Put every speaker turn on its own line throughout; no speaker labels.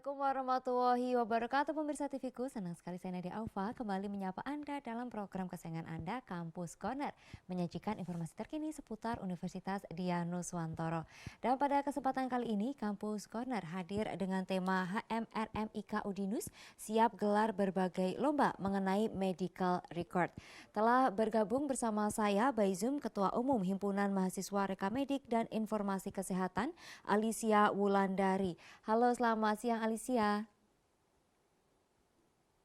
Assalamualaikum warahmatullahi wabarakatuh pemirsa TVku, senang sekali saya Nadia Aufa kembali menyapa Anda dalam program kesayangan Anda Kampus Corner, menyajikan informasi terkini seputar Universitas Dianuswantoro. Dan pada kesempatan kali ini Kampus Corner hadir dengan tema HMRMIK Udinus siap gelar berbagai lomba mengenai medical record. Telah bergabung bersama saya by Zoom Ketua Umum Himpunan Mahasiswa Rekamedik dan Informasi Kesehatan Alicia Wulandari. Halo, selamat siang Alicia.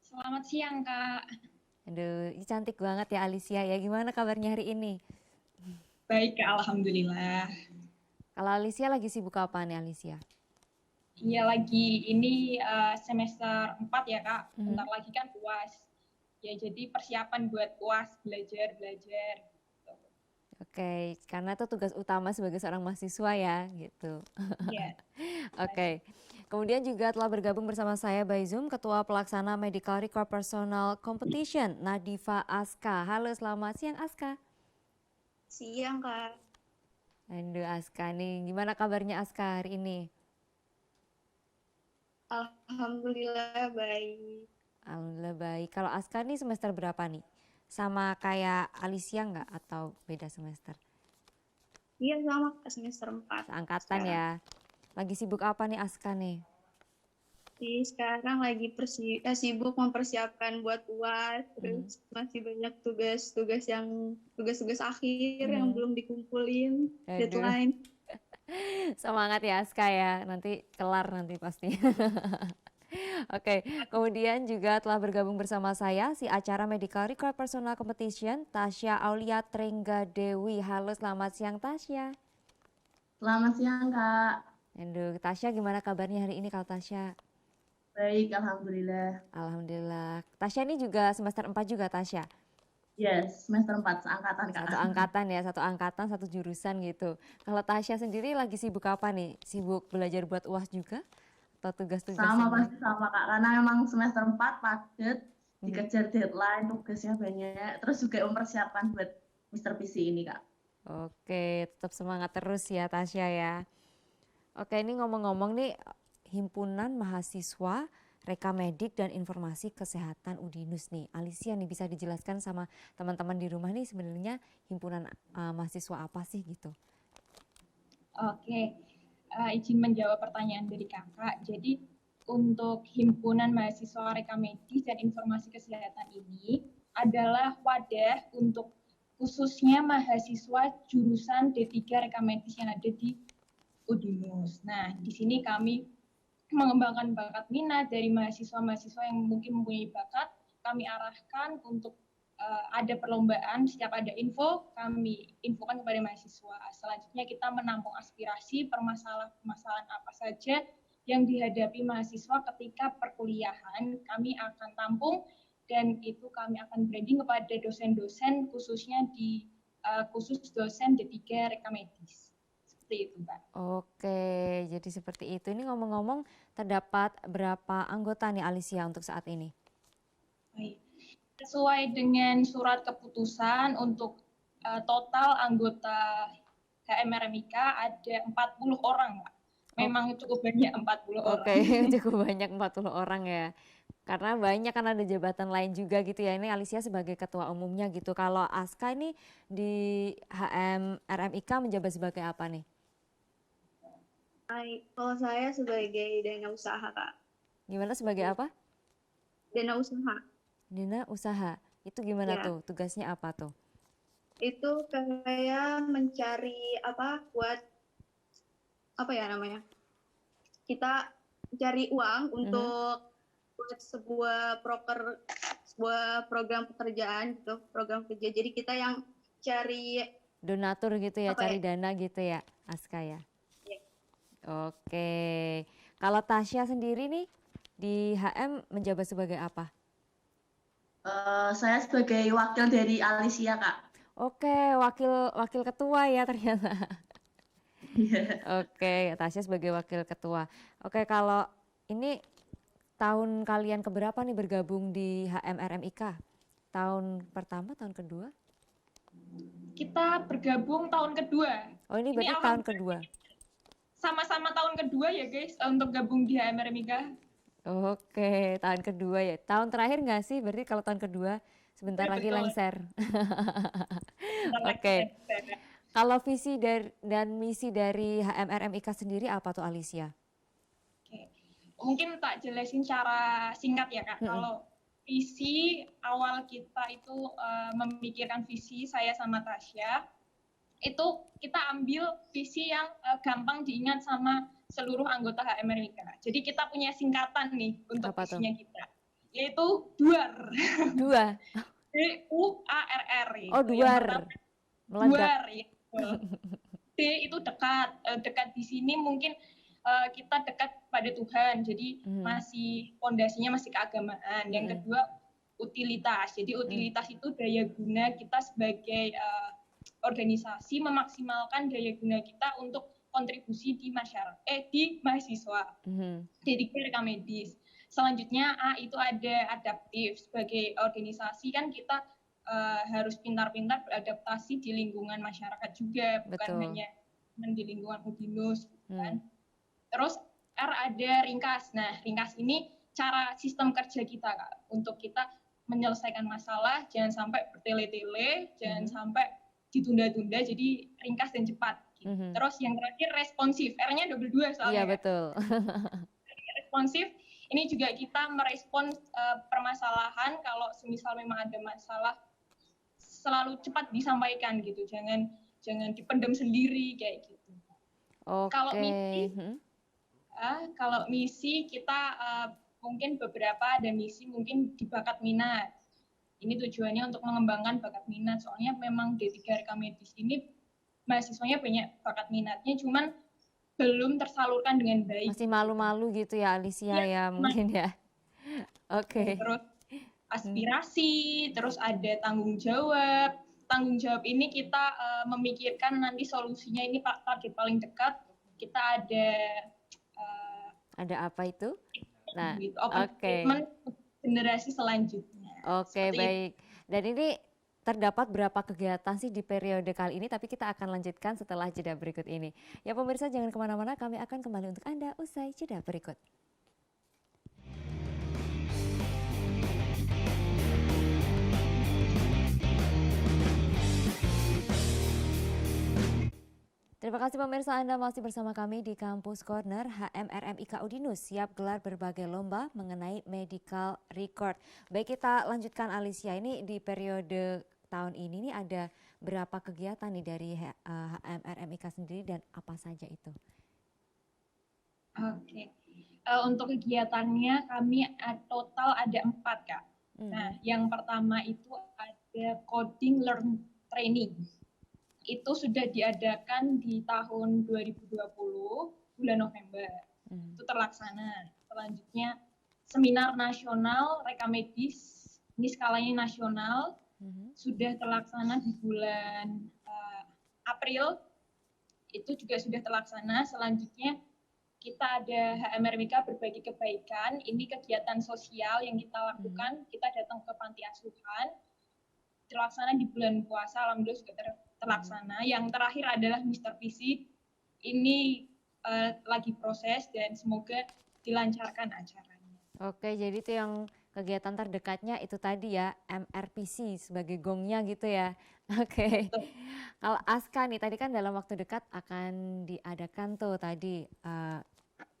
Selamat siang, Kak.
Aduh, ini cantik banget ya Alicia ya. Gimana kabarnya hari ini?
Baik, Kak. Alhamdulillah.
Kalau Alicia lagi sibuk apa nih Alicia?
Iya, ini semester 4 ya, Kak. Bentar lagi kan UAS. Ya, jadi persiapan buat UAS, belajar.
Oke, karena itu tugas utama sebagai seorang mahasiswa ya, gitu.
Iya.
Oke, kemudian juga telah bergabung bersama saya by Zoom Ketua Pelaksana Medical Record Personal Competition, Nadifa Aska. Halo, selamat siang Aska.
Siang, Kak.
Aduh Aska nih, gimana kabarnya Aska hari ini?
Alhamdulillah baik.
Alhamdulillah baik. Kalau Aska nih semester berapa nih? Sama kayak Alicia nggak atau beda semester?
Iya, sama Kak, semester 4
Seangkatan
sekarang.
ya. Lagi sibuk apa nih Aska nih?
Sekarang lagi sibuk mempersiapkan buat UAS, terus masih banyak tugas-tugas akhir yang belum dikumpulin,
Aduh,
deadline.
semangat ya Aska ya. Nanti kelar nanti pasti. Oke, kemudian juga telah bergabung bersama saya si acara Medical Record Personal Competition, Tasya Aulia Trengga Dewi. Halo, selamat siang Tasya.
Selamat siang, Kak.
Aduh, Tasya gimana kabarnya hari ini kalau Tasya?
Baik, Alhamdulillah.
Alhamdulillah. Tasya ini juga semester 4 juga Tasya?
Yes, semester 4 seangkatan, Kak.
Satu angkatan ya, satu angkatan, satu jurusan gitu. Kalau Tasya sendiri lagi sibuk apa nih? Sibuk belajar buat UAS juga? Atau tugas-tugas
Sama
yang lain?
pasti sama, Kak. Karena memang semester 4 padat, dikejar deadline, tugasnya banyak. Terus juga mempersiapkan buat Mister PC ini, Kak.
Oke, tetap semangat terus ya Tasya ya. Oke, ini ngomong-ngomong nih, Himpunan Mahasiswa Rekamedik dan Informasi Kesehatan Udinus nih. Alicia nih bisa dijelaskan sama teman-teman di rumah nih sebenarnya himpunan mahasiswa apa sih gitu?
Oke. Izin menjawab pertanyaan dari Kakak. Jadi, untuk Himpunan Mahasiswa Rekamedis dan Informasi Kesehatan ini adalah wadah untuk khususnya mahasiswa jurusan D3 Rekamedis yang ada di Udinus. Nah, di sini kami mengembangkan bakat minat dari mahasiswa-mahasiswa yang mungkin mempunyai bakat, kami arahkan untuk ada perlombaan, setiap ada info, kami infokan kepada mahasiswa. Selanjutnya kita menampung aspirasi, permasalahan-permasalahan apa saja yang dihadapi mahasiswa ketika perkuliahan, kami akan tampung dan itu kami akan branding kepada dosen-dosen khususnya di khusus dosen D3 Rekamedis. Seperti itu, Mbak.
Oke, jadi seperti itu. Ini ngomong-ngomong, terdapat berapa anggota nih Alicia untuk saat ini?
Baik. Sesuai dengan surat keputusan untuk total anggota HMRMIK ada 40 orang, Pak. Memang cukup banyak 40
Oke,
orang.
cukup banyak 40 orang ya. Karena banyak kan ada jabatan lain juga gitu ya. Ini Alicia sebagai ketua umumnya gitu. Kalau Aska ini di HMRMIK menjabat sebagai apa nih?
Kalau saya sebagai dana usaha, Kak.
Gimana sebagai apa?
Dana usaha.
Dina usaha. Itu gimana
Ya,
tuh? Tugasnya apa tuh?
itu kayak mencari buat apa ya namanya? Kita cari uang untuk buat sebuah program pekerjaan gitu, program kerja. Jadi kita yang cari
Donatur gitu ya,
apa ya?
cari dana gitu ya, Aska ya.
Ya,
Oke. Kalau Tasya sendiri nih di HM menjabat sebagai apa?
Saya sebagai wakil dari Alicia, Kak.
Oke, wakil wakil ketua ya ternyata.
Iya.
Oke, Tasya sebagai wakil ketua. Oke, kalau ini tahun kalian keberapa nih bergabung di HMRMIK? Tahun pertama, tahun kedua?
Kita bergabung tahun kedua.
Oh, ini
Ini
berarti tahun kedua.
alhamdulillah sama-sama tahun kedua ya guys untuk gabung di HMRMIK.
Oke, tahun kedua ya. Tahun terakhir nggak sih? Berarti kalau tahun kedua sebentar lagi
Betul,
lengser.
bentar lagi
Oke,
lengser.
kalau visi dan misi dari HMRMIK sendiri apa tuh Alicia?
Oke. Mungkin tak jelasin cara singkat ya Kak.
Mm-mm.
Kalau visi awal kita itu memikirkan visi saya sama Tasya, itu kita ambil visi yang gampang diingat sama seluruh anggota HMRMIK. Jadi kita punya singkatan nih untuk
Apa tuh?
visinya kita, yaitu DUAR.
Dua.
DUARR
Oh,
itu. Yang
duar.
pertama
Meledak.
DUAR itu. D itu dekat. Dekat di sini mungkin kita dekat pada Tuhan. Jadi
Mhm.
masih fondasinya masih keagamaan. Yang kedua utilitas. Jadi utilitas itu daya guna kita sebagai organisasi memaksimalkan daya guna kita untuk kontribusi di masyarakat, di mahasiswa, di rekam medis. Selanjutnya A itu ada adaptif. Sebagai organisasi kan kita harus pintar-pintar beradaptasi di lingkungan masyarakat juga, bukan
Betul.
hanya di lingkungan UDINUS, kan. Terus R ada ringkas. Nah, ringkas ini cara sistem kerja kita, Kak, untuk kita menyelesaikan masalah, jangan sampai bertele-tele, jangan sampai ditunda-tunda, jadi ringkas dan cepat. Gitu. Terus yang terakhir responsif, R-nya double 2 soalnya.
Iya, betul.
Responsif, ini juga kita merespons permasalahan, kalau semisal memang ada masalah, selalu cepat disampaikan gitu, jangan dipendam sendiri kayak gitu.
Oke.
Kalau misi kita mungkin beberapa ada misi mungkin di bakat minat. Ini tujuannya untuk mengembangkan bakat minat. Soalnya memang D3 Rekam Medis ini mahasiswanya banyak bakat minatnya, cuman belum tersalurkan dengan baik.
Masih malu-malu gitu ya Alicia ya mungkin ya. Oke.
Terus aspirasi, terus ada tanggung jawab. Tanggung jawab ini kita memikirkan nanti solusinya ini target paling dekat. Kita ada
apa itu? Nah,
gitu, open statement generasi selanjutnya.
Oke, baik. Dan ini terdapat berapa kegiatan sih di periode kali ini, tapi kita akan lanjutkan setelah jeda berikut ini. Ya pemirsa jangan kemana-mana, kami akan kembali untuk Anda usai jeda berikut. Terima kasih pemirsa, Anda masih bersama kami di Kampus Corner. HMRMIK UDINUS siap gelar berbagai lomba mengenai medical record. Baik, kita lanjutkan Alicia, ini di periode tahun ini nih ada berapa kegiatan nih dari HMRMIK sendiri dan apa saja itu?
Oke. Untuk kegiatannya kami total ada 4 Kak. Nah, yang pertama itu ada coding learn training. Itu sudah diadakan di tahun 2020 bulan November. Itu terlaksana. Selanjutnya seminar nasional rekam medis, ini skalanya nasional, sudah terlaksana di bulan April. Itu juga sudah terlaksana. Selanjutnya kita ada HMRMIK berbagi kebaikan. Ini kegiatan sosial yang kita lakukan. Kita datang ke panti asuhan. Terlaksana di bulan puasa, alhamdulillah juga terlaksana. Yang terakhir adalah Mr. PC. Ini lagi proses dan semoga dilancarkan acaranya.
Oke, jadi itu yang kegiatan terdekatnya itu tadi ya, MRPC sebagai gongnya gitu ya. Oke. Kalau Aska nih, tadi kan dalam waktu dekat akan diadakan tuh tadi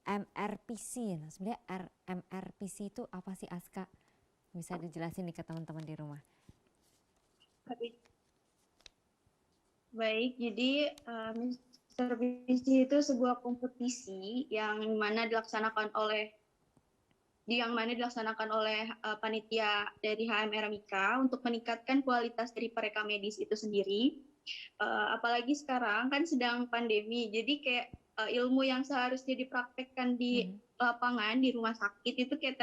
MRPC. Nah, sebenarnya MRPC itu apa sih Aska? Bisa dijelasin nih ke teman-teman di rumah.
Baik, jadi Mr. PC itu sebuah kompetisi yang mana dilaksanakan oleh panitia dari HMRMIK untuk meningkatkan kualitas dari perekam medis itu sendiri. Apalagi sekarang kan sedang pandemi, jadi kayak ilmu yang seharusnya dipraktekkan di lapangan di rumah sakit itu kayak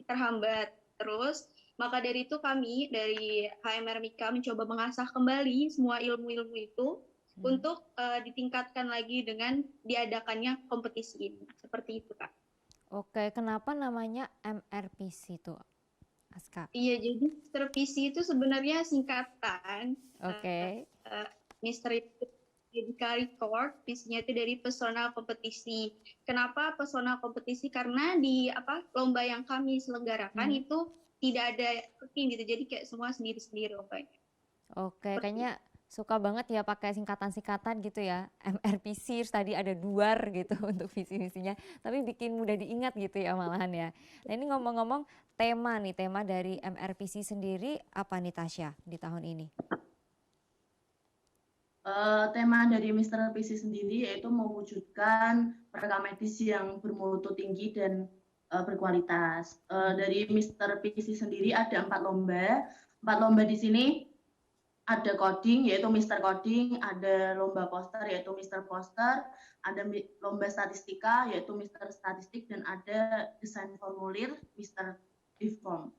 terhambat terus. Maka dari itu kami dari HMRMIK mencoba mengasah kembali semua ilmu-ilmu itu untuk ditingkatkan lagi dengan diadakannya kompetisi ini. Seperti itu, Kak.
Oke, kenapa namanya MRPC itu, Aska?
Iya, jadi Mr. PC itu sebenarnya singkatan.
Oke.
Mr. Medical Record, visinya itu dari personal kompetisi. Kenapa personal kompetisi? Karena di lomba yang kami selenggarakan itu tidak ada tim gitu, jadi kayak semua sendiri-sendiri lombanya.
Oke, kayaknya suka banget ya pakai singkatan-singkatan gitu ya. MRPC, terus tadi ada duar gitu untuk visi misinya. Tapi bikin mudah diingat gitu ya malahan ya. Nah ini ngomong-ngomong tema dari MRPC sendiri apa nih Tasya di tahun ini?
Tema dari Mr. PC sendiri yaitu mewujudkan perekam medis yang bermutu tinggi dan berkualitas. Dari Mr. PC sendiri ada 4 lomba. 4 lomba di sini ada coding yaitu Mr. Coding, ada lomba poster yaitu Mr. Poster, ada lomba statistika yaitu Mr. Statistik, dan ada desain formulir Mr. Deform.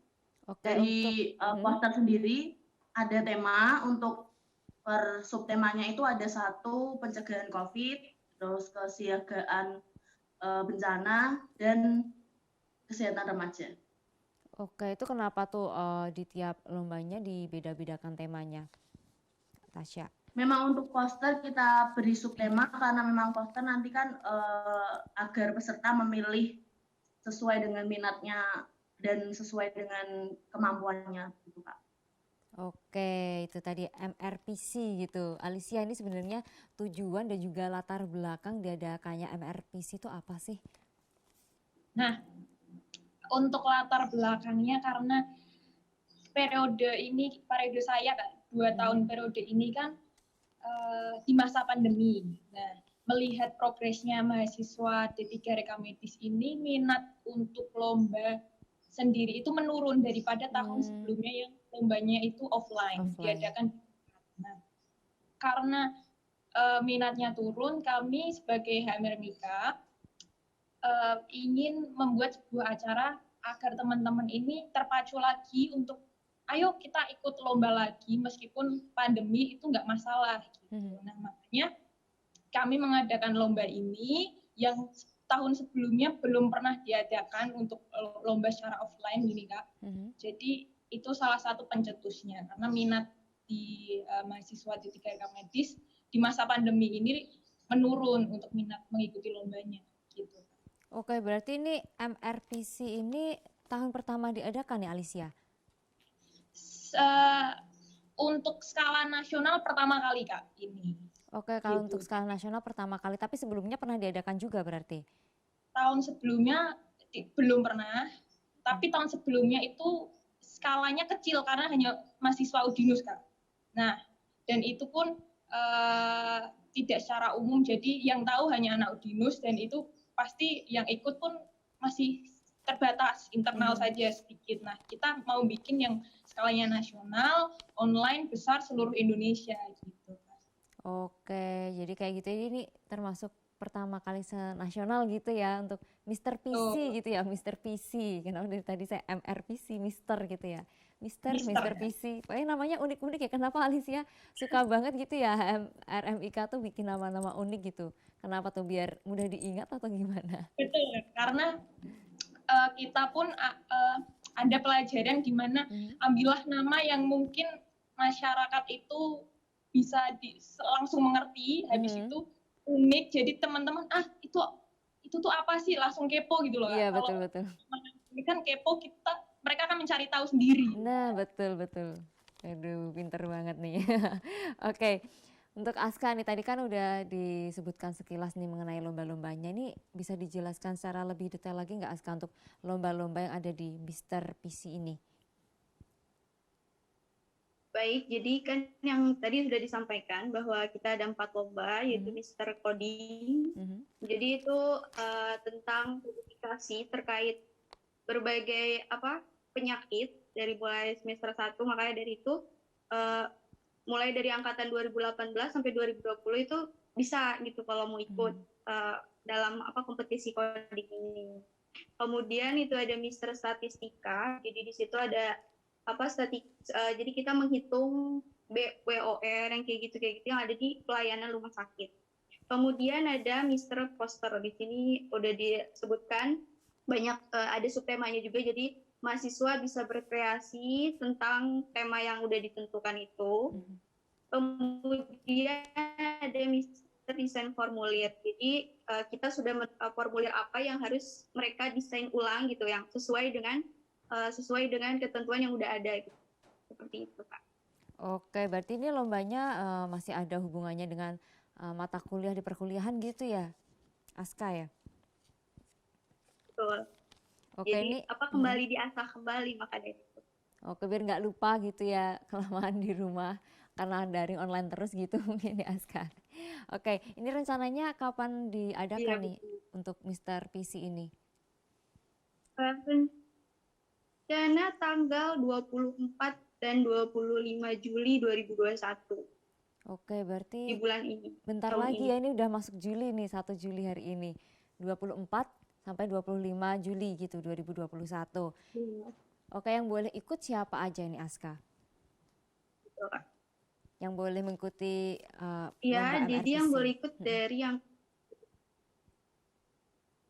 Dari poster sendiri ada tema untuk per subtemanya itu ada 1 pencegahan COVID, terus kesiagaan bencana, dan kesehatan remaja.
Oke, itu kenapa tuh di tiap lombanya dibeda-bedakan temanya, Tasya?
Memang untuk poster kita beri subtema karena memang poster nanti kan agar peserta memilih sesuai dengan minatnya dan sesuai dengan kemampuannya gitu Kak.
Oke, itu tadi MRPC gitu. Alicia, ini sebenarnya tujuan dan juga latar belakang diadakannya MRPC itu apa sih?
Nah, untuk latar belakangnya karena periode saya kan 2 tahun periode ini kan di masa pandemi. Nah, melihat progresnya mahasiswa D3 Rekam Medis ini, minat untuk lomba sendiri itu menurun daripada tahun sebelumnya yang lombanya itu offline. Diadakan. Nah, karena minatnya turun, kami sebagai HMRMIK ingin membuat sebuah acara agar teman-teman ini terpacu lagi untuk ayo kita ikut lomba lagi meskipun pandemi itu nggak masalah gitu. Nah, makanya kami mengadakan lomba ini yang tahun sebelumnya belum pernah diadakan untuk lomba secara offline gini Kak. Jadi itu salah satu pencetusnya karena minat di mahasiswa D3 Rekam Medis di masa pandemi ini menurun untuk minat mengikuti lombanya gitu.
Oke, berarti ini MRPC ini tahun pertama diadakan ya Alicia?
Untuk skala nasional pertama kali Kak ini.
Oke, kalau untuk skala nasional pertama kali, tapi sebelumnya pernah diadakan juga berarti?
Tahun sebelumnya belum pernah, tapi tahun sebelumnya itu skalanya kecil karena hanya mahasiswa Udinus Kak. Nah, dan itu pun tidak secara umum, jadi yang tahu hanya anak Udinus dan itu pasti yang ikut pun masih terbatas, internal saja sedikit. Nah, kita mau bikin yang skalanya nasional, online, besar seluruh Indonesia gitu.
Oke, jadi kayak gitu. Ini termasuk pertama kali senasional gitu ya untuk Mr. PC gitu ya, Mr. PC. Kenapa dari tadi saya MRPC, Mr. gitu ya. Mr. PC. Pokoknya namanya unik-unik ya. Kenapa Alicia suka banget gitu ya RMIK tuh bikin nama-nama unik gitu. Kenapa tuh, biar mudah diingat atau gimana?
Betul, karena kita pun ada pelajaran di mana ambillah nama yang mungkin masyarakat itu bisa langsung mengerti, habis itu unik, jadi teman-teman itu tuh apa sih, langsung kepo gitu loh.
Iya, betul.
Ini kan kepo, mereka akan mencari tahu sendiri.
Nah, betul. Aduh, pinter banget nih. Oke. Untuk Aska nih, tadi kan udah disebutkan sekilas nih mengenai lomba-lombanya. Ini bisa dijelaskan secara lebih detail lagi nggak Aska untuk lomba-lomba yang ada di Mr. PC ini?
Baik, jadi kan yang tadi sudah disampaikan bahwa kita ada 4 lomba, yaitu Mr. Coding. Jadi itu tentang publikasi terkait berbagai penyakit dari mulai semester 1, makanya dari itu mulai dari angkatan 2018 sampai 2020 itu bisa gitu kalau mau ikut dalam kompetisi coding ini. Kemudian itu ada Mr. Statistika, jadi di situ ada jadi kita menghitung WOR yang kayak gitu yang ada di pelayanan rumah sakit. Kemudian ada Mr. Poster, di sini udah disebutkan banyak ada subtemanya juga, jadi mahasiswa bisa berkreasi tentang tema yang udah ditentukan itu. Kemudian ada Mister desain formulir. Jadi kita sudah formulir apa yang harus mereka desain ulang gitu, yang sesuai dengan ketentuan yang udah ada gitu. Seperti itu, Kak.
Oke, berarti ini lombanya masih ada hubungannya dengan mata kuliah di perkuliahan gitu ya, Aska ya?
Betul.
Oke,
Jadi
ini
kembali diasah kembali makanya itu.
oke, biar nggak lupa gitu ya kelamaan di rumah karena daring online terus gitu mungkin ya Aska. Oke, ini rencananya kapan
Iya,
diadakan nih
betul.
untuk Mister PC ini?
Rencana tanggal 24 dan 25 Juli 2021
Oke,
di
berarti
bulan ini,
bentar
tahun
lagi
ini.
ya, ini udah masuk Juli nih, 1 Juli hari ini. 24 sampai 25 Juli gitu 2021.
Iya,
Oke, yang boleh ikut siapa aja nih Aska?
betul, Kak.
Yang boleh mengikuti lomba
Iya, jadi yang
MRPC?
boleh ikut dari yang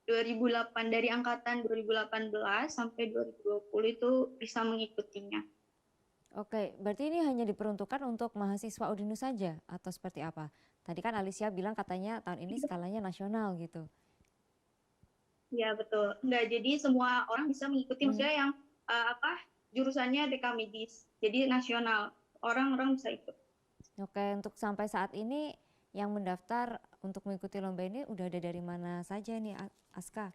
2008, dari angkatan 2018 sampai 2020 itu bisa mengikutinya.
Oke, berarti ini hanya diperuntukkan untuk mahasiswa Udinus saja atau seperti apa? Tadi kan Alicia bilang katanya tahun ini skalanya nasional gitu.
Iya, betul. Enggak, jadi semua orang bisa mengikuti, maksudnya yang jurusannya DK Medis. Jadi nasional, orang-orang bisa ikut.
Oke, untuk sampai saat ini yang mendaftar untuk mengikuti lomba ini udah ada dari mana saja nih Aska?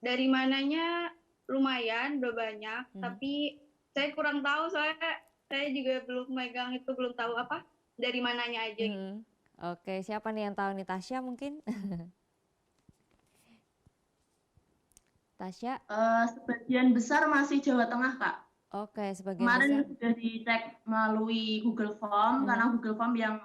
Dari mananya lumayan, udah banyak, tapi saya kurang tahu soalnya saya juga belum megang itu, belum tahu dari mananya aja gitu.
Oke, siapa nih yang tahu nih? Tasya mungkin? Tasya?
Sebagian besar masih Jawa Tengah, Kak.
Oke, sebagian
Kemarin
besar.
sudah dicek melalui Google Form, karena Google Form yang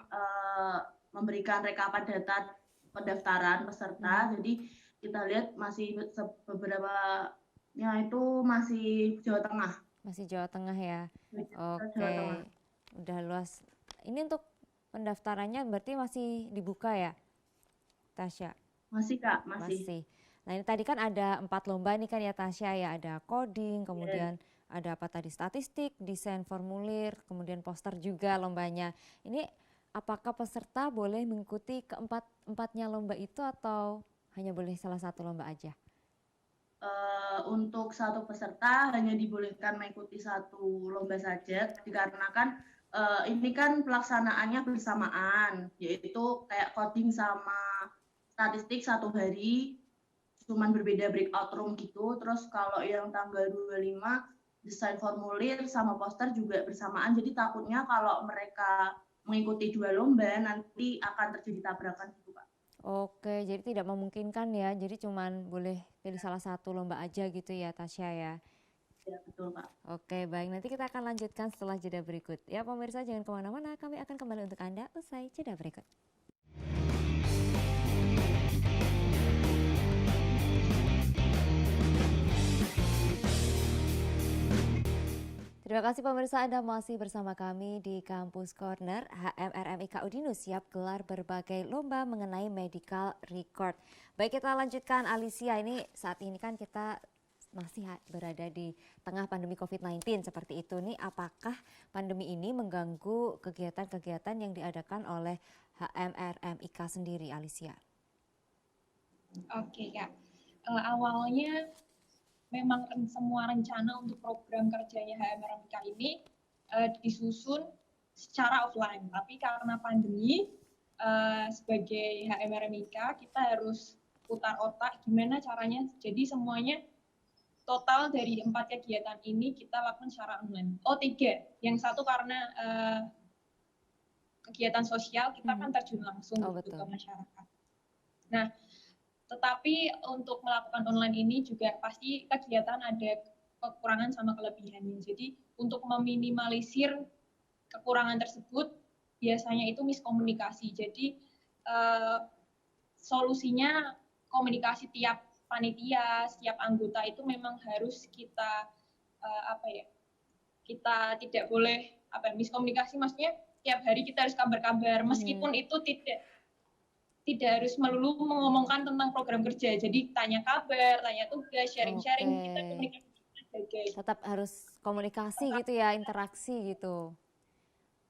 memberikan rekapan data pendaftaran peserta. Jadi kita lihat masih beberapa-nya itu masih Jawa Tengah.
Masih Jawa Tengah ya.
Jawa
Oke,
Tengah.
udah luas. Ini untuk pendaftarannya berarti masih dibuka ya, Tasya?
Masih, Kak, masih.
Nah ini tadi kan ada 4 lomba nih kan ya Tasya ya, ada coding, kemudian ada apa tadi, statistik, desain formulir, kemudian poster juga lombanya. Ini apakah peserta boleh mengikuti keempat-empatnya lomba itu atau hanya boleh salah satu lomba aja?
Untuk satu peserta hanya dibolehkan mengikuti satu lomba saja, dikarenakan ini kan pelaksanaannya bersamaan, yaitu kayak coding sama statistik satu hari, cuman berbeda breakout room gitu. Terus kalau yang tanggal 25 desain formulir sama poster juga bersamaan, jadi takutnya kalau mereka mengikuti 2 lomba nanti akan terjadi tabrakan gitu, Pak.
Oke, jadi tidak memungkinkan ya, jadi cuman boleh pilih salah satu lomba aja gitu ya Tasya ya?
Ya, betul, Pak.
Oke, baik, nanti kita akan lanjutkan setelah jeda berikut. Ya pemirsa jangan kemana-mana, kami akan kembali untuk Anda usai jeda berikut. Terima kasih pemirsa, Anda masih bersama kami di Kampus Corner. HMRMIK Udinus siap gelar berbagai lomba mengenai medical record. Baik, kita lanjutkan Alicia. Ini saat ini kan kita masih berada di tengah pandemi COVID-19 seperti itu nih. Apakah pandemi ini mengganggu kegiatan-kegiatan yang diadakan oleh HMRMIK sendiri, Alicia?
Oke, Kak. Awalnya memang semua rencana untuk program kerjanya HMRMIK ini disusun secara offline, tapi karena pandemi sebagai HMRMIK kita harus putar otak gimana caranya. Jadi semuanya total dari 4 kegiatan ini kita lakukan secara online. 3, yang satu karena kegiatan sosial kita kan terjun langsung gitu ke masyarakat. Nah, tetapi untuk melakukan online ini juga pasti kegiatan ada kekurangan sama kelebihannya. Jadi untuk meminimalisir kekurangan tersebut biasanya itu miskomunikasi. Jadi solusinya komunikasi tiap panitia, setiap anggota itu memang harus kita kita tidak boleh miskomunikasi, maksudnya tiap hari kita harus kabar-kabar meskipun itu tidak harus melulu mengomongkan tentang program kerja. Jadi tanya kabar, tanya tugas, sharing-sharing, kita komunikasi sebagai.
Tetap harus komunikasi gitu ya, interaksi gitu.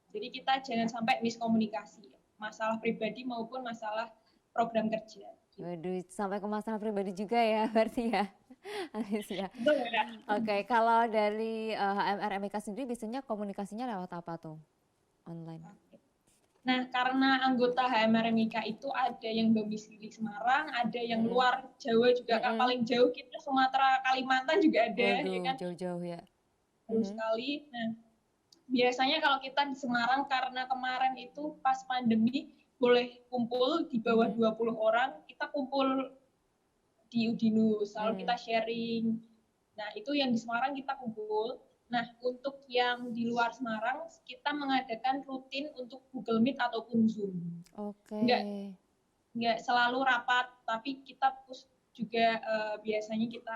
Jadi kita jangan sampai miskomunikasi. masalah pribadi maupun masalah program kerja.
Waduh, sampai ke masalah pribadi juga ya, berarti ya, Alicia.
Betul ya.
Oke, kalau dari HMRMIK sendiri biasanya komunikasinya lewat apa tuh? Online.
Nah, karena anggota HMRMIK itu ada yang domisili Semarang, ada yang luar Jawa juga, Kak. Paling jauh kita Sumatera, Kalimantan juga ada,
Waduh,
ya kan?
jauh-jauh ya.
Jauh sekali. Nah, biasanya kalau kita di Semarang, karena kemarin itu pas pandemi, boleh kumpul di bawah 20 orang, kita kumpul di Udinus, lalu kita sharing. Nah, itu yang di Semarang kita kumpul. Nah, untuk yang di luar Semarang, kita mengadakan rutin untuk Google Meet ataupun Zoom.
Oke.
Nggak selalu rapat, tapi kita juga biasanya kita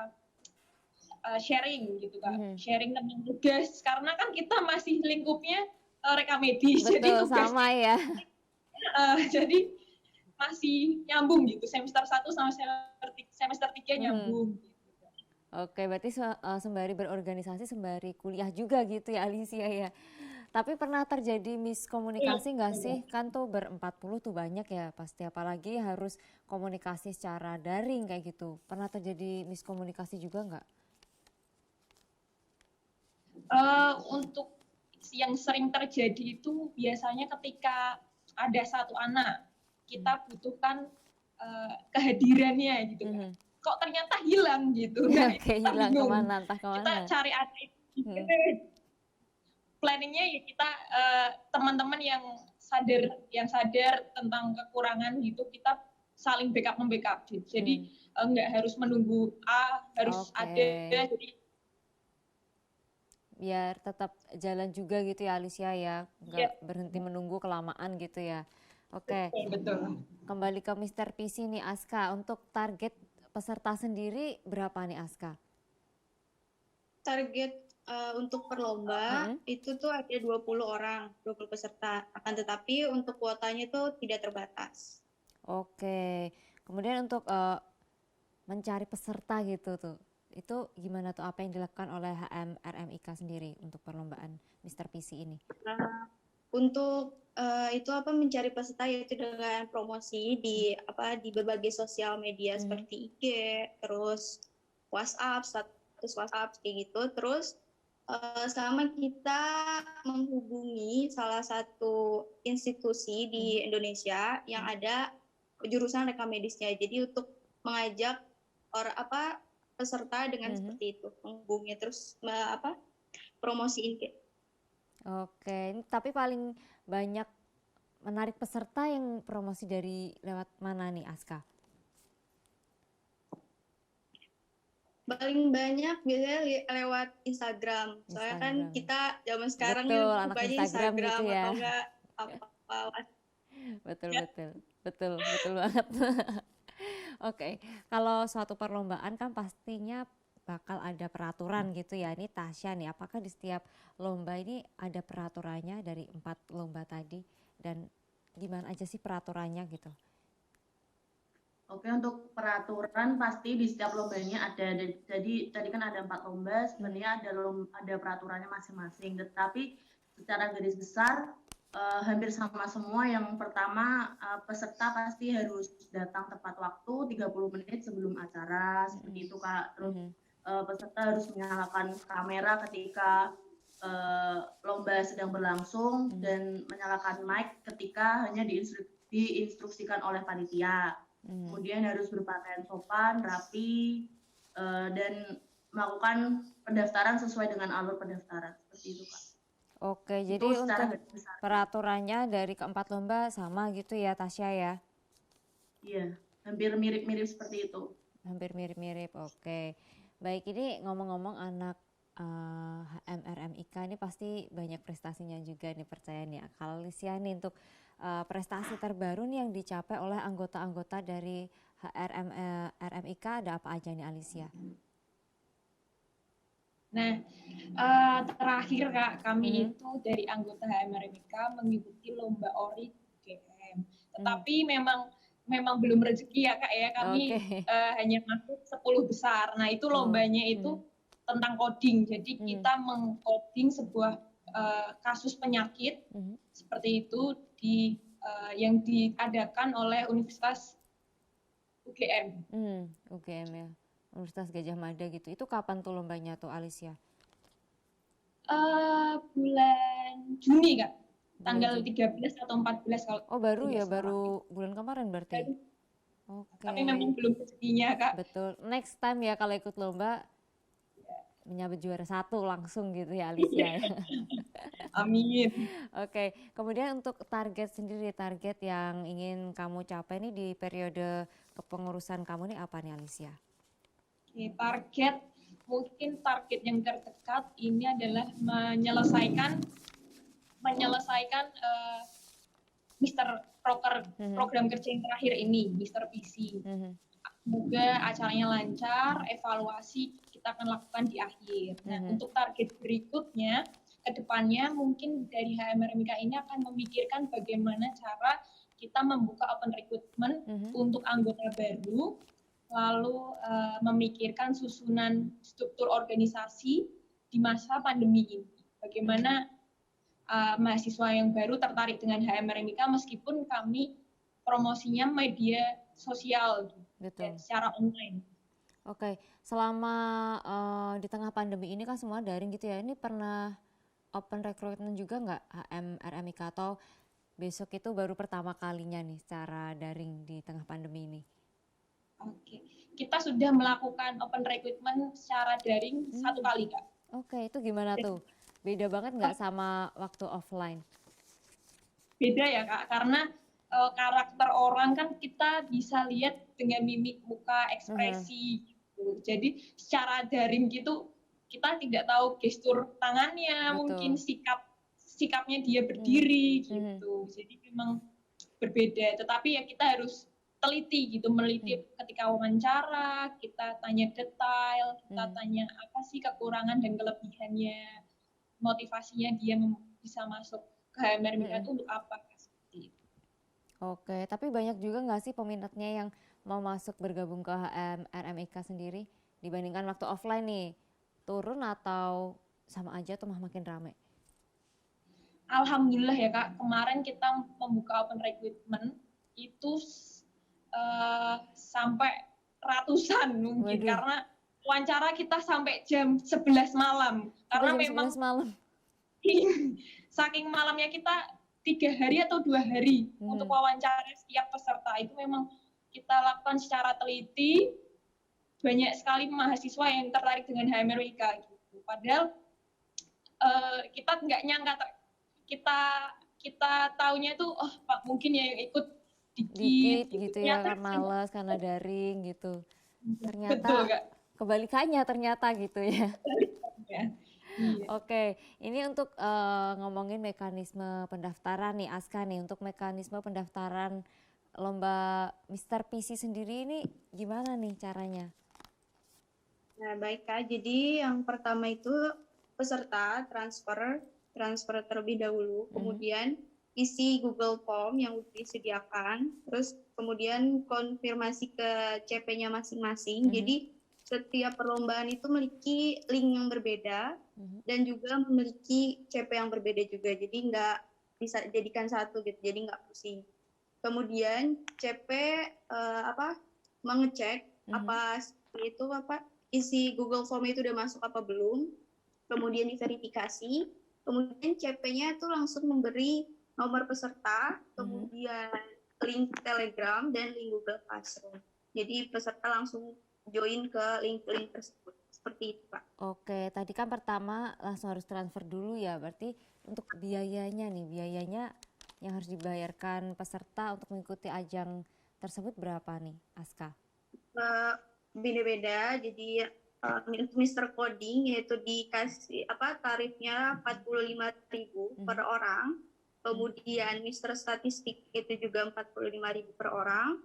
sharing gitu, Kak. Sharing tentang tugas, karena kan kita masih lingkupnya rekamedis.
Betul,
jadi tugas
sama ya.
Jadi masih nyambung gitu, semester 1 sama semester 3 nyambung.
Oke, berarti sembari berorganisasi, sembari kuliah juga gitu ya Alicia ya. Tapi pernah terjadi miskomunikasi nggak sih? Kan tuh ber-40 tuh banyak ya pasti, apalagi harus komunikasi secara daring kayak gitu. Pernah terjadi miskomunikasi juga nggak?
Untuk yang sering terjadi itu biasanya ketika ada satu anak, kita butuhkan kehadirannya gitu kan. Kok ternyata hilang gitu. Nah,
Oke, hilang kemana, entah kemana.
Kita cari adik. Planningnya ya kita teman-teman yang sadar tentang kekurangan gitu, kita saling membackup gitu. Jadi nggak harus menunggu harus ada. Jadi
biar tetap jalan juga gitu ya Alicia ya, nggak berhenti menunggu kelamaan gitu ya. Oke.
Betul.
Kembali ke Mr. PC nih Aska, untuk target peserta sendiri berapa nih Aska?
Target untuk perlomba itu tuh ada 20 orang, 20 peserta. Akan tetapi untuk kuotanya itu tidak terbatas.
Oke. Kemudian untuk mencari peserta gitu tuh, itu gimana tuh, apa yang dilakukan oleh HMRMIK sendiri untuk perlombaan Mr. PC ini?
Untuk itu mencari peserta yaitu dengan promosi di berbagai sosial media seperti IG, terus WhatsApp, status WhatsApp kayak gitu. Terus sama kita menghubungi salah satu institusi di Indonesia yang ada jurusan rekamedisnya. Jadi untuk mengajak peserta dengan seperti itu, menghubungi terus promosiin gitu.
Oke, tapi paling banyak menarik peserta yang promosi dari lewat mana nih Aska?
Paling banyak biasanya lewat Instagram. Soalnya kan kita zaman sekarang bukanya Instagram gitu ya. Atau enggak apa.
Betul banget. Oke, kalau suatu perlombaan kan pastinya bakal ada peraturan gitu ya. Ini Tasya nih, apakah di setiap lomba ini ada peraturannya dari 4 lomba tadi, dan gimana aja sih peraturannya gitu?
Oke, untuk peraturan pasti di setiap lombanya ada. Jadi tadi kan ada 4 lomba, sebenarnya ada peraturannya masing-masing. Tetapi secara garis besar hampir sama semua. Yang pertama, peserta pasti harus datang tepat waktu 30 menit sebelum acara, seperti itu Kak. Terus peserta harus menyalakan kamera ketika lomba sedang berlangsung dan menyalakan mic ketika hanya diinstruksikan oleh panitia. Kemudian harus berpakaian sopan, rapi, dan melakukan pendaftaran sesuai dengan alur pendaftaran, seperti itu Kak.
Oke, jadi untuk peraturannya dari keempat lomba sama gitu ya Tasya ya?
Iya, hampir mirip-mirip seperti itu.
Hampir mirip-mirip, oke. Baik, ini ngomong-ngomong anak HMRMIK ini pasti banyak prestasinya juga nih, percaya nih. Kalau Alicia nih, untuk prestasi terbaru nih yang dicapai oleh anggota-anggota dari HMRMIK ada apa aja nih Alicia?
Nah, terakhir Kak, kami itu dari anggota HMRMIK mengikuti lomba ORI UGM. Tetapi memang belum rezeki ya Kak ya, kami hanya masuk 10 besar. Nah, itu lombanya itu tentang coding. Jadi kita mengcoding sebuah kasus penyakit seperti itu di yang diadakan oleh Universitas UGM.
UGM ya, Universitas Gajah Mada gitu. Itu kapan tuh lombanya tuh, Alicia?
Bulan Juni, Kak.
Bulan
Tanggal
Juni.
13 atau 14 kalau
Oh, baru ya,
tidak salah.
baru bulan kemarin berarti.
Baru.
Oke.
Tapi memang belum rezekinya, Kak.
Betul. Next time ya kalau ikut lomba menyabet juara 1 langsung gitu ya, Alicia ya.
Amin.
Oke, kemudian untuk target sendiri, target yang ingin kamu capai nih di periode kepengurusan kamu nih apa nih, Alicia?
Oke, mungkin target yang terdekat ini adalah menyelesaikan Mister program kerja yang terakhir ini, Mister PC. Semoga acaranya lancar, evaluasi kita akan lakukan di akhir. Nah, untuk target berikutnya, ke depannya mungkin dari HMRMIK ini akan memikirkan bagaimana cara kita membuka open recruitment untuk anggota baru, lalu memikirkan susunan struktur organisasi di masa pandemi ini. Bagaimana mahasiswa yang baru tertarik dengan HMRMIK meskipun kami promosinya media sosial. Betul. Secara online.
Oke, selama di tengah pandemi ini kan semua daring gitu ya, ini pernah open recruitment juga nggak HMRMIK atau besok itu baru pertama kalinya nih secara daring di tengah pandemi ini?
Oke, kita sudah melakukan open recruitment secara daring 1 kali, Kak.
Oke, itu gimana tuh? Beda banget nggak sama waktu offline?
Beda ya, Kak, karena karakter orang kan kita bisa lihat dengan mimik muka, ekspresi gitu. Jadi secara daring gitu kita tidak tahu gestur tangannya, mungkin sikapnya dia berdiri gitu. Jadi memang berbeda, tetapi ya kita harus teliti gitu, meliti ketika wawancara, kita tanya detail, kita tanya apa sih kekurangan dan kelebihannya, motivasinya dia bisa masuk ke HMRMIK itu untuk apa.
Oke, tapi banyak juga nggak sih peminatnya yang mau masuk bergabung ke HMRMIK sendiri dibandingkan waktu offline nih? Turun atau sama aja tuh makin rame?
Alhamdulillah ya, Kak, kemarin kita membuka open recruitment itu sampai ratusan mungkin. Waduh. Karena wawancara kita sampai jam 11 malam. Karena
jam
memang
11 malam.
Saking malamnya kita 3 hari atau 2 hari untuk wawancara setiap peserta. Itu memang kita lakukan secara teliti, banyak sekali mahasiswa yang tertarik dengan HMRMIK gitu. Padahal kita nggak nyangka, kita taunya itu mungkin ya yang ikut dikit
gitu ya, kan males karena daring gitu. Ternyata
betul, Kak.
Kebalikannya ternyata gitu ya.
Iya.
Oke, ini untuk ngomongin mekanisme pendaftaran nih, Aska nih, untuk mekanisme pendaftaran lomba Mister PC sendiri ini gimana nih caranya?
Nah, baik Kak, jadi yang pertama itu peserta transfer terlebih dahulu, kemudian isi Google Form yang disediakan, terus kemudian konfirmasi ke CP-nya masing-masing. Jadi setiap perlombaan itu memiliki link yang berbeda dan juga memiliki CP yang berbeda juga. Jadi nggak bisa jadikan satu gitu, jadi nggak pusing. Kemudian CP mengecek isi Google Form itu udah masuk apa belum, kemudian diverifikasi, kemudian CP-nya itu langsung memberi nomor peserta, kemudian link Telegram dan link Google Classroom. Jadi peserta langsung join ke link-link tersebut. Seperti itu, Pak.
Oke, tadi kan pertama langsung harus transfer dulu ya, berarti untuk biayanya yang harus dibayarkan peserta untuk mengikuti ajang tersebut berapa nih, Aska?
Beda-beda, jadi Mister Coding yaitu dikasih tarifnya 45.000 per orang, kemudian Mister Statistik itu juga 45.000 per orang,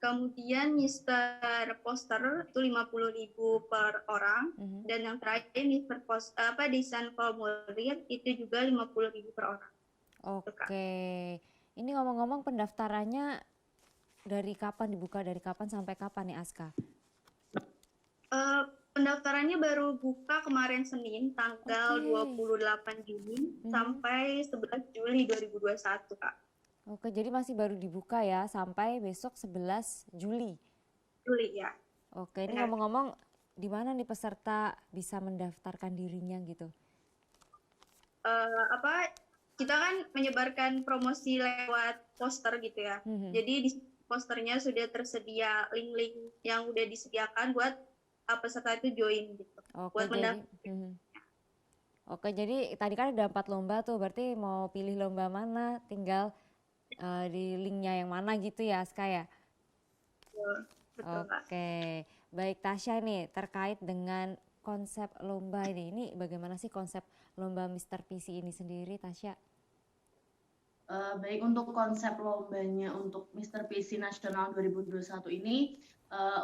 kemudian Mister Poster itu 50.000 per orang, dan yang terakhir Mister Desain Formulir itu juga 50.000 per orang.
Oke, ini ngomong-ngomong pendaftarannya dibuka dari kapan sampai kapan nih, Aska?
Pendaftarannya baru buka kemarin Senin tanggal 28 Juni sampai 11 Juli 2021, Kak.
Oke, jadi masih baru dibuka ya sampai besok 11 Juli.
Juli ya.
Oke, ini
Benar.
ngomong-ngomong di mana nih peserta bisa mendaftarkan dirinya gitu?
Kita kan menyebarkan promosi lewat poster gitu ya. Jadi di posternya sudah tersedia link-link yang udah disediakan buat peserta itu join gitu.
Oke,
Buat
oke, jadi tadi kan ada 4 lomba tuh, berarti mau pilih lomba mana, tinggal di linknya yang mana gitu ya, Aska ya?
Betul, Kak.
Oke, baik Tasya nih, terkait dengan konsep lomba ini bagaimana sih konsep lomba Mr. PC ini sendiri, Tasya?
Baik, untuk konsep lombanya untuk Mr. PC Nasional 2021 ini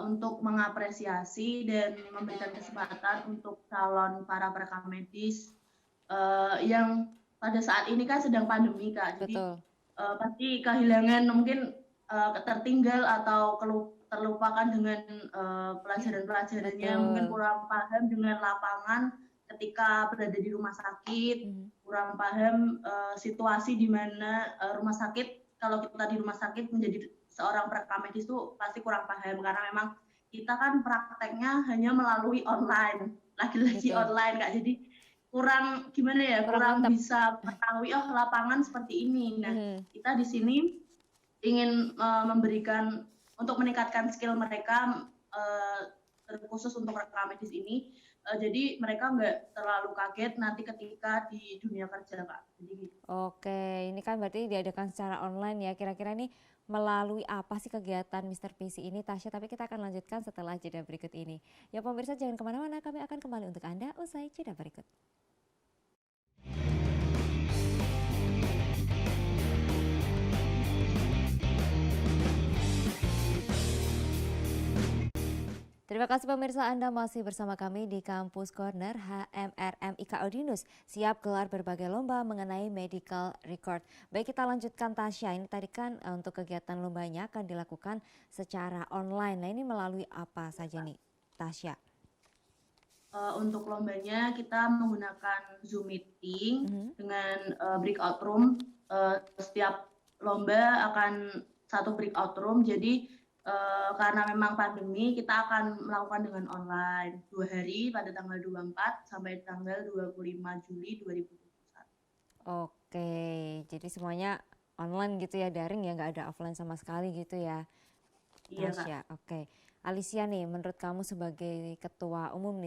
untuk mengapresiasi dan memberikan kesempatan untuk calon para perekam medis yang pada saat ini kan sedang pandemi, Kak. Jadi
Betul.
pasti kehilangan mungkin tertinggal atau terlupakan dengan pelajaran-pelajarannya, mungkin kurang paham dengan lapangan ketika berada di rumah sakit, kurang paham situasi di mana rumah sakit, kalau kita di rumah sakit menjadi seorang perekam medis itu pasti kurang paham, karena memang kita kan prakteknya hanya melalui online, lagi-lagi online, Kak. Jadi kurang gimana ya, kurang bisa mengetahui oh lapangan seperti ini. Nah, kita di sini ingin memberikan untuk meningkatkan skill mereka terkhusus untuk rekam medis ini. Jadi mereka nggak terlalu kaget nanti ketika di dunia kerja, Kak. Jadi gitu.
Oke, ini kan berarti diadakan secara online ya. Kira-kira nih melalui apa sih kegiatan Mr. PC ini, Tasya? Tapi kita akan lanjutkan setelah jeda berikut ini. Ya pemirsa, jangan kemana-mana, kami akan kembali untuk Anda usai jeda berikut. Terima kasih pemirsa, Anda masih bersama kami di Kampus Corner HMRM IKA Udinus, siap gelar berbagai lomba mengenai medical record. Baik, kita lanjutkan Tasya, ini tadi kan untuk kegiatan lombanya akan dilakukan secara online. Nah, ini melalui apa saja nih Tasya?
Untuk lombanya kita menggunakan Zoom meeting dengan breakout room. Setiap lomba akan satu breakout room, jadi karena memang pandemi kita akan melakukan dengan online 2 hari pada tanggal 24 sampai tanggal 25 Juli 2021.
Oke, jadi semuanya online gitu ya, daring ya, nggak ada offline sama sekali gitu ya, Tasya. Oke, Alicia nih, menurut kamu sebagai ketua umum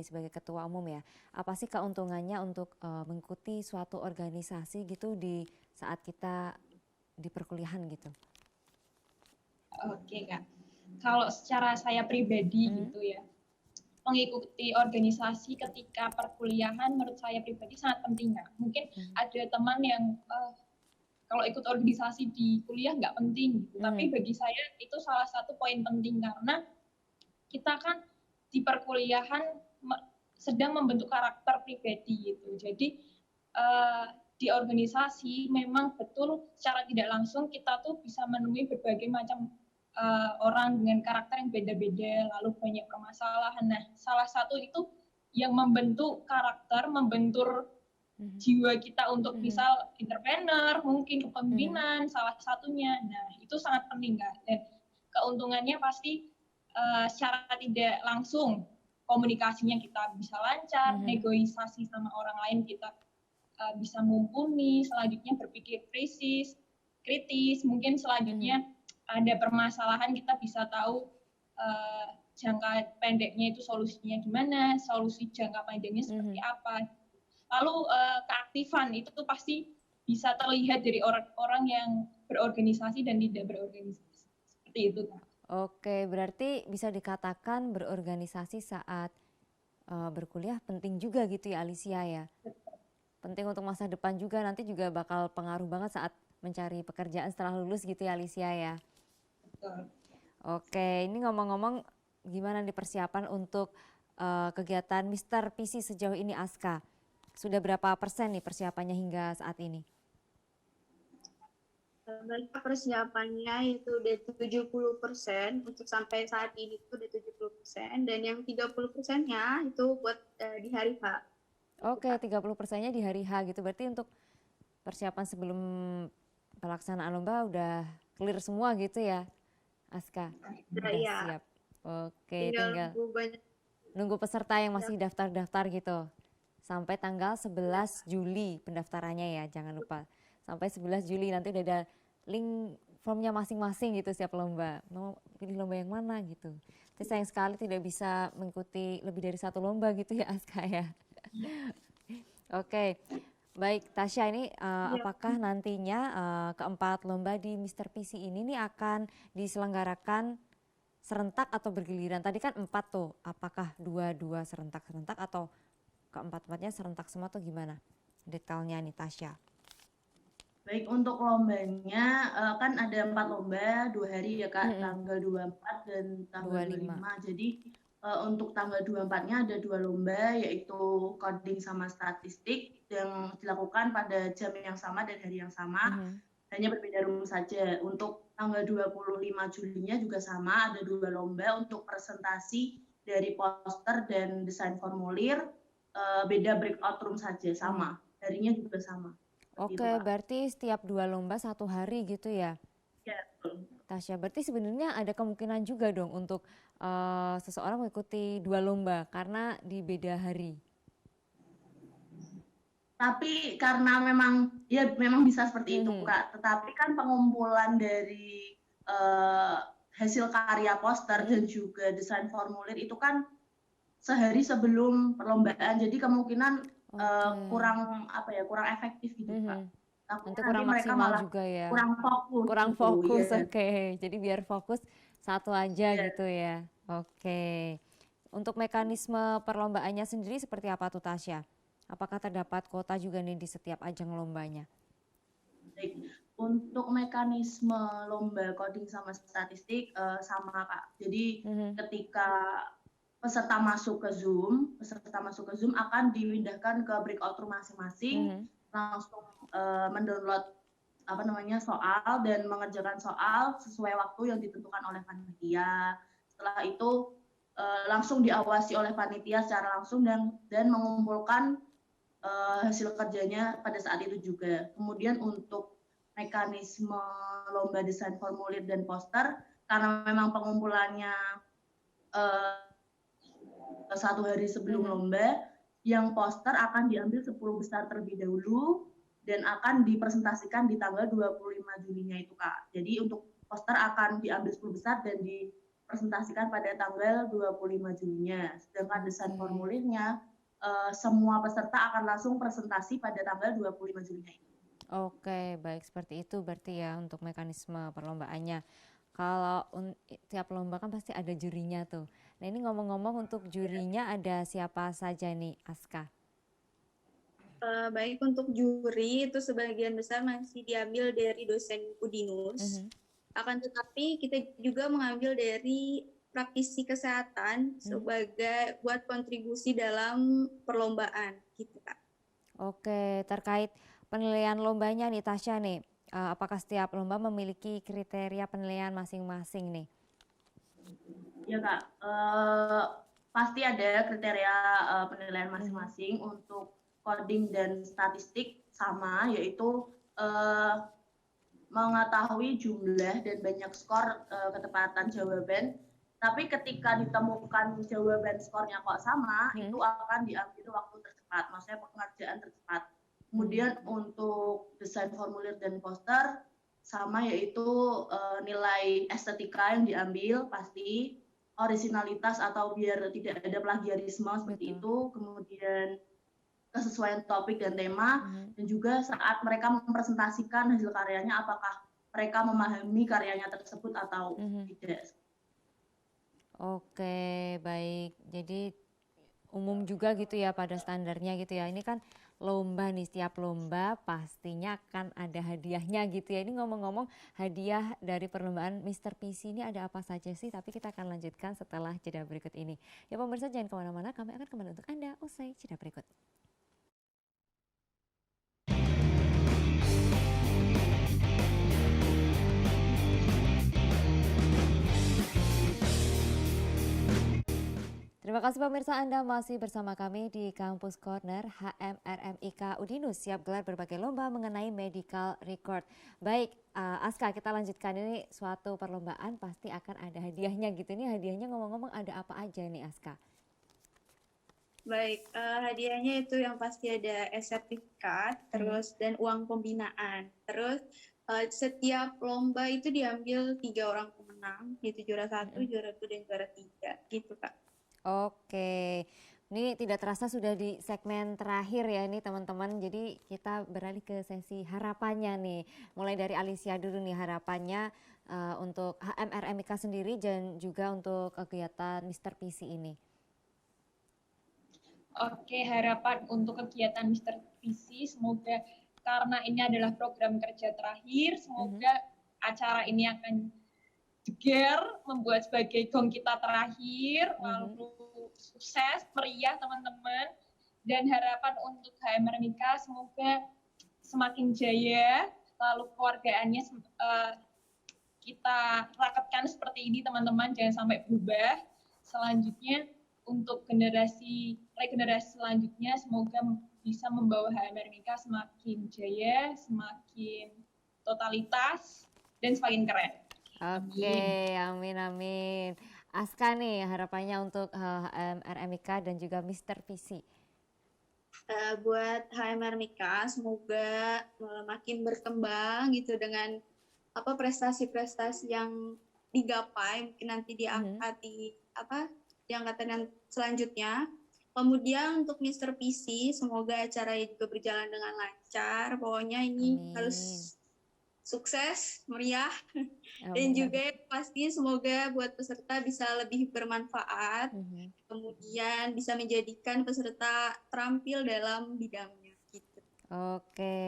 ya, apa sih keuntungannya untuk mengikuti suatu organisasi gitu di saat kita di perkuliahan gitu?
Oke, Kak. Kalau secara saya pribadi gitu ya, mengikuti organisasi ketika perkuliahan menurut saya pribadi sangat penting, Kak. Mungkin ada teman yang kalau ikut organisasi di kuliah nggak penting gitu. Tapi bagi saya itu salah satu poin penting, karena kita kan di perkuliahan sedang membentuk karakter pribadi gitu. Jadi di organisasi memang betul secara tidak langsung kita tuh bisa menemui berbagai macam orang dengan karakter yang beda-beda, lalu banyak permasalahan. Nah, salah satu itu yang membentuk karakter, membentur jiwa kita untuk misal entrepreneur, mungkin kepemimpinan, salah satunya. Nah, itu sangat penting, Kak. Dan keuntungannya pasti secara tidak langsung komunikasinya kita bisa lancar, negosiasi sama orang lain kita bisa mumpuni, selanjutnya berpikir kritis, mungkin selanjutnya ada permasalahan kita bisa tahu jangka pendeknya itu solusinya gimana, solusi jangka pendeknya seperti apa. Lalu keaktifan itu tuh pasti bisa terlihat dari orang-orang yang berorganisasi dan tidak berorganisasi. Seperti itu, Kak.
Oke, berarti bisa dikatakan berorganisasi saat berkuliah penting juga gitu ya, Alicia ya? Penting untuk masa depan juga, nanti juga bakal pengaruh banget saat mencari pekerjaan setelah lulus gitu ya, Alicia ya?
Betul.
Oke, ini ngomong-ngomong gimana nih persiapan untuk kegiatan Mr. PC sejauh ini, Aska? Sudah berapa persen nih persiapannya hingga saat ini?
Persiapannya itu udah 70% untuk sampai saat ini itu udah 70%, dan yang 30%-nya itu buat di hari H.
Oke, 30%-nya di hari H gitu. Berarti untuk persiapan sebelum pelaksanaan lomba udah clear semua gitu ya, Aska? Udah
Iya,
siap. Oke,
tinggal
tinggal
nunggu banyak.
nunggu peserta yang masih daftar-daftar gitu. Sampai tanggal 11 Juli pendaftarannya ya, jangan lupa. Sampai 11 Juli nanti udah ada link formnya masing-masing gitu setiap lomba. Mau pilih lomba yang mana gitu. Tapi sayang sekali tidak bisa mengikuti lebih dari satu lomba gitu ya, Aska ya. Oke, baik Tasya, ini apakah nantinya keempat lomba di Mr. PC ini nih akan diselenggarakan serentak atau bergiliran? Tadi kan 4 tuh, apakah dua-dua serentak-serentak atau keempat-empatnya serentak semua atau gimana? Detailnya nih Tasya.
Baik, untuk lombanya kan ada 4 lomba, 2 hari ya Kak, tanggal 24 dan tanggal 25. Jadi untuk tanggal 24-nya ada 2 lomba, yaitu coding sama statistik yang dilakukan pada jam yang sama dan hari yang sama, hanya berbeda room saja. Untuk tanggal 25 Julinya juga sama, ada 2 lomba untuk presentasi dari poster dan desain formulir, beda breakout room saja, sama, harinya juga sama.
Oke, berarti setiap 2 lomba 1 hari gitu ya?
Ya, betul.
Tasya, berarti sebenarnya ada kemungkinan juga dong untuk seseorang mengikuti 2 lomba karena di beda hari.
Tapi karena memang bisa seperti itu Kak, tetapi kan pengumpulan dari hasil karya poster dan juga desain formulir itu kan sehari sebelum perlombaan, jadi kemungkinan kurang efektif gitu Kak.
Nanti kurang maksimal juga ya.
Kurang fokus.
Ya. Oke. Jadi biar fokus satu aja gitu ya. Oke. Untuk mekanisme perlombaannya sendiri seperti apa tuh Tasya? Apakah terdapat kuota juga nih di setiap ajang lombanya?
Baik. Untuk mekanisme lomba coding sama statistik sama Kak. Jadi ketika peserta masuk ke Zoom akan dipindahkan ke breakout room masing-masing, langsung mendownload soal dan mengerjakan soal sesuai waktu yang ditentukan oleh panitia. Setelah itu langsung diawasi oleh panitia secara langsung dan mengumpulkan hasil kerjanya pada saat itu juga. Kemudian untuk mekanisme lomba desain formulir dan poster, karena memang pengumpulannya 1 hari sebelum lomba, yang poster akan diambil 10 besar terlebih dahulu dan akan dipresentasikan di tanggal 25 Julinya itu Kak. Jadi untuk poster akan diambil 10 besar dan dipresentasikan pada tanggal 25 Julinya. Sedangkan desain formulirnya semua peserta akan langsung presentasi pada tanggal 25 Julinya itu.
Oke, baik, seperti itu berarti ya untuk mekanisme perlombaannya. Kalau tiap lomba kan pasti ada jurinya tuh. Nah ini ngomong-ngomong untuk jurinya ada siapa saja nih Aska?
Baik, untuk juri itu sebagian besar masih diambil dari dosen Udinus. Akan tetapi kita juga mengambil dari praktisi kesehatan sebagai buat kontribusi dalam perlombaan gitu Kak.
Oke, terkait penilaian lombanya nih Tasya nih. Apakah setiap lomba memiliki kriteria penilaian masing-masing nih?
Ya Kak, pasti ada kriteria penilaian masing-masing. Untuk coding dan statistik sama, yaitu mengetahui jumlah dan banyak skor ketepatan jawaban. Tapi ketika ditemukan jawaban skornya kok sama, itu akan diambil waktu tercepat, maksudnya pengerjaan tercepat. Kemudian untuk desain formulir dan poster sama, yaitu nilai estetika yang diambil pasti, originalitas atau biar tidak ada plagiarisme seperti itu, kemudian kesesuaian topik dan tema, dan juga saat mereka mempresentasikan hasil karyanya apakah mereka memahami karyanya tersebut atau tidak.
Oke, baik. Jadi umum juga gitu ya pada standarnya gitu ya. Ini kan lomba nih, setiap lomba pastinya akan ada hadiahnya gitu ya. Ini ngomong-ngomong hadiah dari perlombaan Mr. PC ini ada apa saja sih? Tapi kita akan lanjutkan setelah jeda berikut ini. Ya pemirsa jangan kemana-mana, kami akan kembali untuk Anda usai jeda berikut. Terima Terima kasih pemirsa, Anda masih bersama kami di Kampus Corner. HMRMIK Udinus siap gelar berbagai lomba mengenai medical record. Baik, Aska, kita lanjutkan. Ini suatu perlombaan pasti akan ada hadiahnya gitu. Ini hadiahnya ngomong-ngomong ada apa aja nih, Aska?
Baik, hadiahnya itu yang pasti ada sertifikat, terus dan uang pembinaan. Terus setiap lomba itu diambil 3 orang pemenang, yaitu juara 1, juara 2, dan juara 3, gitu Kak.
Oke, ini tidak terasa sudah di segmen terakhir ya nih teman-teman. Jadi kita beralih ke sesi harapannya nih. Mulai dari Alicia dulu nih harapannya untuk HMRMIK sendiri dan juga untuk kegiatan Mr. PC ini.
Oke, harapan untuk kegiatan Mr. PC semoga karena ini adalah program kerja terakhir, semoga acara ini akan jeger, membuat sebagai gong kita terakhir, lalu sukses, meriah teman-teman, dan harapan untuk HMRMIK semoga semakin jaya, lalu keluargaannya kita raketkan seperti ini teman-teman, jangan sampai berubah. Selanjutnya untuk regenerasi selanjutnya semoga bisa membawa HMRMIK semakin jaya, semakin totalitas, dan semakin keren.
Oke, amin amin. Aska nih harapannya untuk HMRMIK dan juga Mr. PC.
Buat HMRMIK semoga makin berkembang gitu dengan prestasi-prestasi yang digapai, mungkin nanti diangkat di angkatan yang selanjutnya. Kemudian untuk Mr. PC semoga acaranya juga berjalan dengan lancar. Pokoknya ini harus sukses, meriah, dan juga pasti semoga buat peserta bisa lebih bermanfaat, kemudian bisa menjadikan peserta terampil dalam bidangnya. Gitu.
Oke,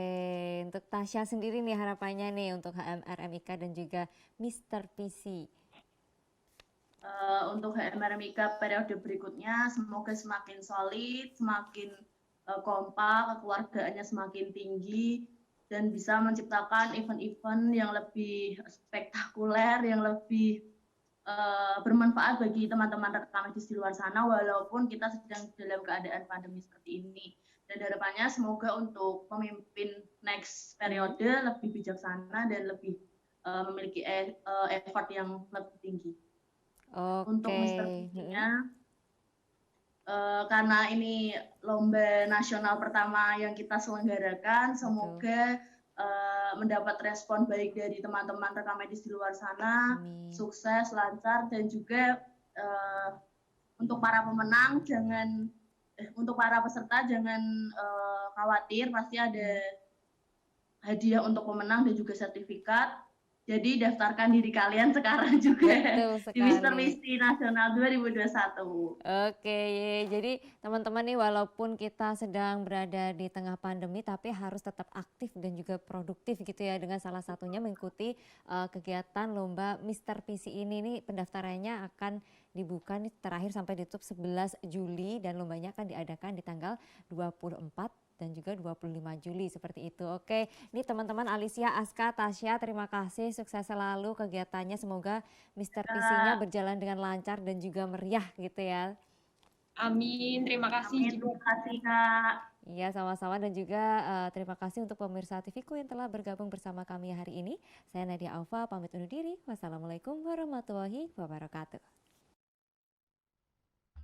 untuk Tasya sendiri nih harapannya nih untuk HMRMIK dan juga Mr. PC.
Untuk HMRMIK periode berikutnya semoga semakin solid, semakin kompak, kekeluargaannya semakin tinggi, dan bisa menciptakan event-event yang lebih spektakuler, yang lebih bermanfaat bagi teman-teman rekam medis di luar sana, walaupun kita sedang dalam keadaan pandemi seperti ini. Dan harapannya semoga untuk pemimpin next periode lebih bijaksana dan lebih memiliki effort yang lebih tinggi. Untuk Mr. PC-nya, karena ini lomba nasional pertama yang kita selenggarakan, semoga mendapat respon baik dari teman-teman rekam medis di luar sana, sukses, lancar, dan juga untuk para pemenang untuk para peserta jangan khawatir, pasti ada hadiah untuk pemenang dan juga sertifikat. Jadi daftarkan diri kalian sekarang juga di Mr. PC Nasional 2021.
Oke, jadi teman-teman nih walaupun kita sedang berada di tengah pandemi tapi harus tetap aktif dan juga produktif gitu ya, dengan salah satunya mengikuti kegiatan lomba Mr. PC ini. Nih pendaftarannya akan dibuka nih terakhir sampai ditutup 11 Juli dan lombanya akan diadakan di tanggal 24 dan juga 25 Juli seperti itu. Oke, ini teman-teman Alicia, Aska, Tasya, terima kasih, sukses selalu kegiatannya. Semoga Mr. PC-nya berjalan dengan lancar dan juga meriah gitu ya.
Amin, terima kasih.
Terima kasih Kak.
Iya, sama-sama, dan juga terima kasih untuk pemirsa TVku yang telah bergabung bersama kami hari ini. Saya Nadia Aufa, pamit undur diri. Wassalamualaikum warahmatullahi wabarakatuh.